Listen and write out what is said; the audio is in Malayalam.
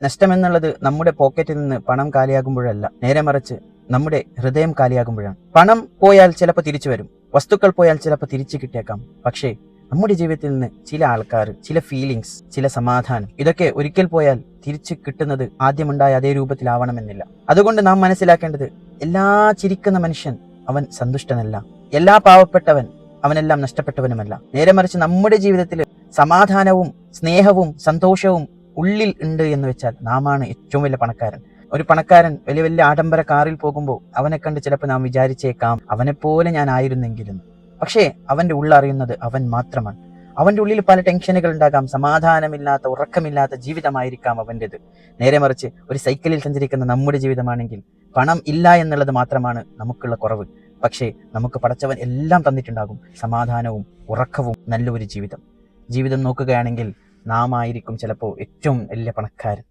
നഷ്ടമെന്നുള്ളത് നമ്മുടെ പോക്കറ്റിൽ നിന്ന് പണം കാലിയാകുമ്പോഴല്ല, നേരെ മറിച്ച് നമ്മുടെ ഹൃദയം കാലിയാകുമ്പോഴാണ്. പണം പോയാൽ ചിലപ്പോൾ തിരിച്ചു വരും, വസ്തുക്കൾ പോയാൽ ചിലപ്പോൾ തിരിച്ചു കിട്ടിയേക്കാം. പക്ഷേ നമ്മുടെ ജീവിതത്തിൽ നിന്ന് ചില ആൾക്കാർ, ചില ഫീലിങ്സ്, ചില സമാധാനം, ഇതൊക്കെ ഒരിക്കൽ പോയാൽ തിരിച്ചു കിട്ടുന്നത് ആദ്യമുണ്ടായ അതേ രൂപത്തിലാവണമെന്നില്ല. അതുകൊണ്ട് നാം മനസ്സിലാക്കേണ്ടത്, എല്ലാ ചിരിക്കുന്ന മനുഷ്യൻ അവൻ സന്തുഷ്ടനല്ല, എല്ലാ പാവപ്പെട്ടവൻ അവനെല്ലാം നഷ്ടപ്പെട്ടവനുമല്ല. നേരെ മറിച്ച് നമ്മുടെ ജീവിതത്തിൽ സമാധാനവും സ്നേഹവും സന്തോഷവും ഉള്ളിൽ ഉണ്ട് എന്ന് വെച്ചാൽ നാമാണ് ഏറ്റവും വലിയ പണക്കാരൻ. ഒരു പണക്കാരൻ വലിയ വലിയ ആഡംബര കാറിൽ പോകുമ്പോൾ അവനെ കണ്ട് ചിലപ്പോൾ നാം വിചാരിച്ചേക്കാം, അവനെപ്പോലെ ഞാൻ ആയിരുന്നെങ്കിലും. പക്ഷേ അവന്റെ ഉള്ളറിയുന്നത് അവൻ മാത്രമാണ്. അവന്റെ ഉള്ളിൽ പല ടെൻഷനുകൾ ഉണ്ടാകാം, സമാധാനമില്ലാത്ത, ഉറക്കമില്ലാത്ത ജീവിതമായിരിക്കാം അവൻ്റെത്. നേരെ മറിച്ച് ഒരു സൈക്കിളിൽ സഞ്ചരിക്കുന്ന നമ്മുടെ ജീവിതമാണെങ്കിൽ പണം ഇല്ല എന്നുള്ളത് മാത്രമാണ് നമുക്കുള്ള കുറവ്. പക്ഷേ നമുക്ക് പടച്ചവൻ എല്ലാം തന്നിട്ടുണ്ടാകും, സമാധാനവും ഉറക്കവും നല്ലൊരു ജീവിതം നോക്കുകയാണെങ്കിൽ നാം ആയിരിക്കും ചിലപ്പോൾ ഏറ്റവും വലിയ പണക്കാരൻ.